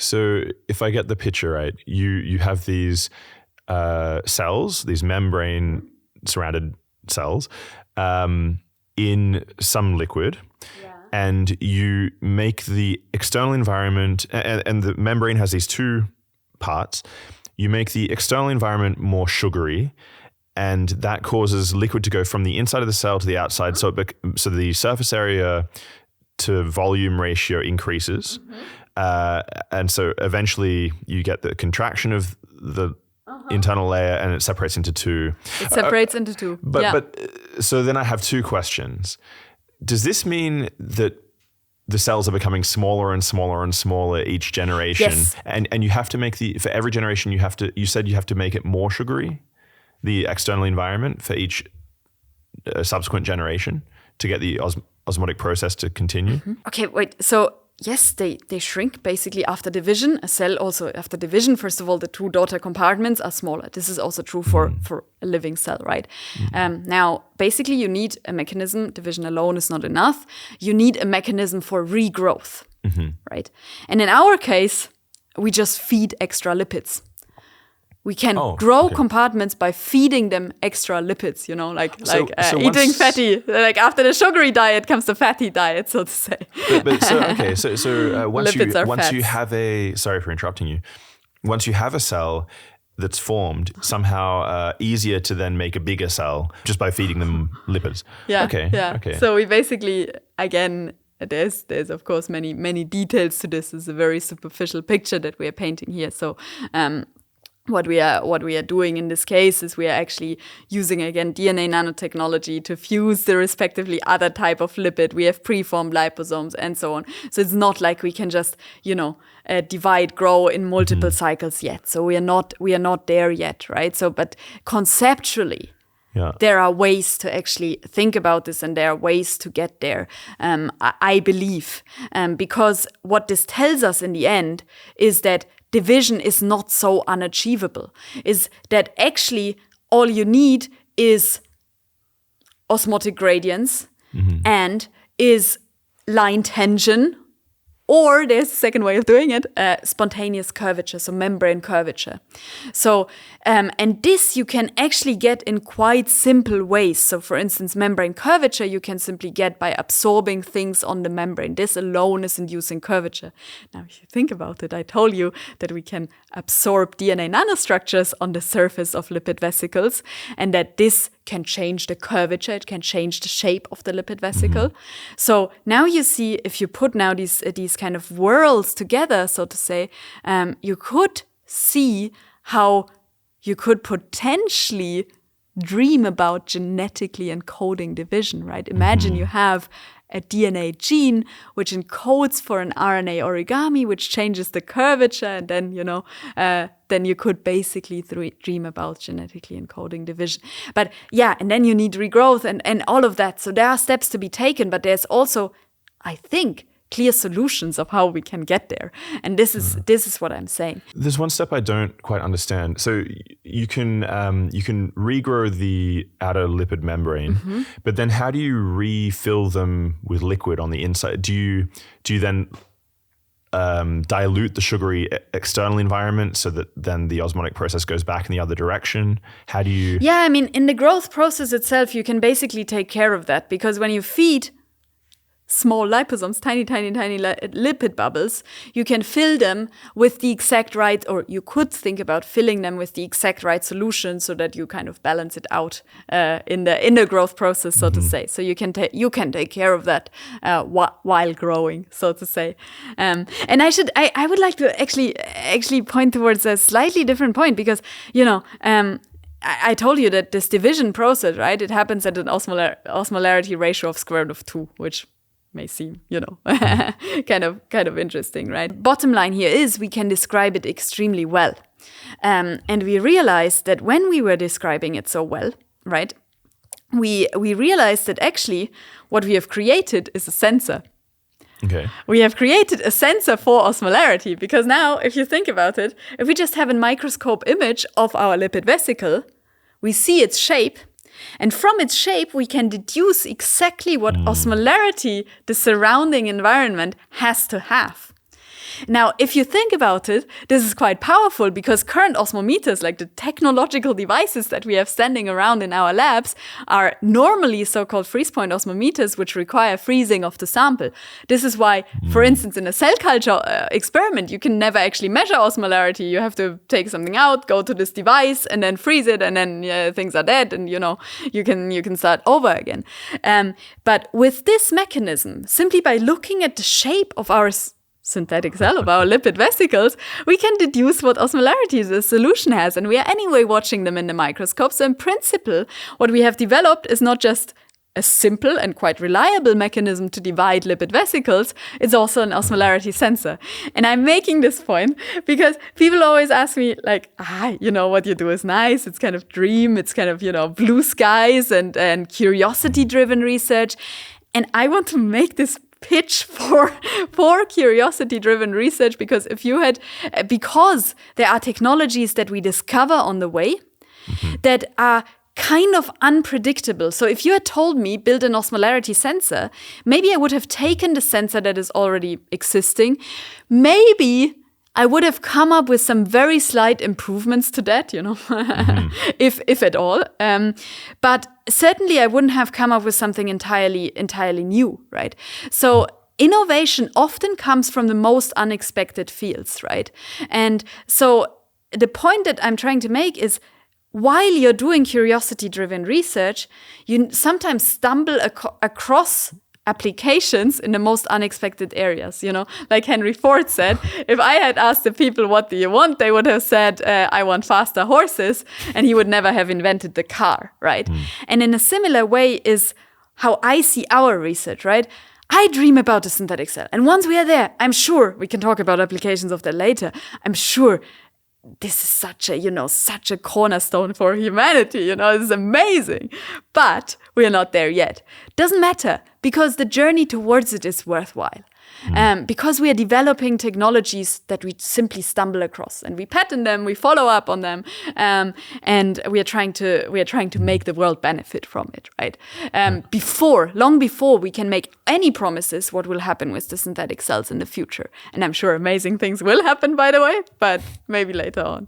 So if I get the picture right, you have these cells, these membrane surrounded cells in some liquid. And you make the external environment, and the membrane has these two parts. You make the external environment more sugary, and that causes liquid to go from the inside of the cell to the outside. So the surface area to volume ratio increases. And so eventually you get the contraction of the internal layer and it separates into two. It separates into two. But so then I have two questions. Does this mean that the cells are becoming smaller and smaller and smaller each generation? Yes. And you have to make for every generation you said you have to make it more sugary, the external environment for each subsequent generation to get the osmotic process to continue? Okay, wait. So yes, they shrink basically after division. A cell also after division, first of all, the two daughter compartments are smaller. This is also true for a living cell, right? Now, basically you need a mechanism. Division alone is not enough. You need a mechanism for regrowth, right? And in our case, we just feed extra lipids. We can grow compartments by feeding them extra lipids, so eating fatty. Like after the sugary diet comes the fatty diet, so to say. So once you have sorry for interrupting you. Once you have a cell that's formed, somehow easier to then make a bigger cell just by feeding them lipids. Yeah. Okay. Yeah. Okay. So we basically, again, there's of course many details to this. It's a very superficial picture that we are painting here. So what we are doing in this case is we are actually using, again, DNA nanotechnology to fuse the respectively other type of lipid. We have preformed liposomes and so on. So it's not like we can just, divide, grow in multiple cycles yet. So we are not there yet, right? So, but conceptually, there are ways to actually think about this, and there are ways to get there, I believe. Because what this tells us in the end is that division is not so unachievable, is that actually all you need is osmotic gradients and is line tension, or there's a second way of doing it, spontaneous curvature, so membrane curvature. So, and this you can actually get in quite simple ways. So for instance, membrane curvature you can simply get by absorbing things on the membrane. This alone is inducing curvature. Now, if you think about it, I told you that we can absorb DNA nanostructures on the surface of lipid vesicles, and that this can change the curvature, it can change the shape of the lipid vesicle. So now you see, if you put now these kind of worlds together, so to say, you could see how you could potentially dream about genetically encoding division, right? Imagine you have a DNA gene which encodes for an RNA origami, which changes the curvature, and then, then you could basically dream about genetically encoding division. But yeah, and then you need regrowth and all of that. So there are steps to be taken, but there's also, I think, clear solutions of how we can get there. And this is what I'm saying. There's one step I don't quite understand. So you can regrow the outer lipid membrane, but then how do you refill them with liquid on the inside? Do you then dilute the sugary external environment so that then the osmotic process goes back in the other direction? How do you... Yeah, I mean, in the growth process itself, you can basically take care of that, because when you feed small liposomes, tiny lipid bubbles, you can fill them with the exact right, or you could think about filling them with the exact right solution so that you kind of balance it out in the growth process, so to say. So you can take care of that while growing, so to say. And I would like to actually point towards a slightly different point, because I told you that this division process, right? It happens at an osmolarity ratio of square root of 2, which may seem, kind of interesting, right? Bottom line here is we can describe it extremely well. And we realized that when we were describing it so well, right, we realized that actually what we have created is a sensor. Okay. We have created a sensor for osmolarity, because now, if you think about it, if we just have a microscope image of our lipid vesicle, we see its shape, and from its shape, we can deduce exactly what osmolarity the surrounding environment has to have. Now, if you think about it, this is quite powerful because current osmometers, like the technological devices that we have standing around in our labs, are normally so-called freeze-point osmometers, which require freezing of the sample. This is why, for instance, in a cell culture experiment, you can never actually measure osmolarity. You have to take something out, go to this device, and then freeze it, and then things are dead, and you can start over again. But with this mechanism, simply by looking at the shape of our synthetic cell, of our lipid vesicles, we can deduce what osmolarity the solution has. And we are anyway watching them in the microscope. So in principle, what we have developed is not just a simple and quite reliable mechanism to divide lipid vesicles, it's also an osmolarity sensor. And I'm making this point because people always ask me, like, what you do is nice, it's kind of dream, it's kind of, blue skies and curiosity-driven research. And I want to make this pitch for curiosity-driven research because because there are technologies that we discover on the way that are kind of unpredictable. So if you had told me build an osmolarity sensor, maybe I would have taken the sensor that is already existing. Maybe I would have come up with some very slight improvements to that, if at all. But certainly I wouldn't have come up with something entirely new, right? So innovation often comes from the most unexpected fields, right? And so the point that I'm trying to make is while you're doing curiosity-driven research, you sometimes stumble across applications in the most unexpected areas, Like Henry Ford said, if I had asked the people, what do you want? They would have said, I want faster horses, and he would never have invented the car, right? And in a similar way is how I see our research, right? I dream about a synthetic cell. And once we are there, I'm sure we can talk about applications of that later. I'm sure this is such a cornerstone for humanity, This is amazing. But we are not there yet. Doesn't matter, because the journey towards it is worthwhile. Because we are developing technologies that we simply stumble across, and we patent them, we follow up on them, and we are trying to make the world benefit from it, right? Long before we can make any promises what will happen with the synthetic cells in the future. And I'm sure amazing things will happen, by the way, but maybe later on.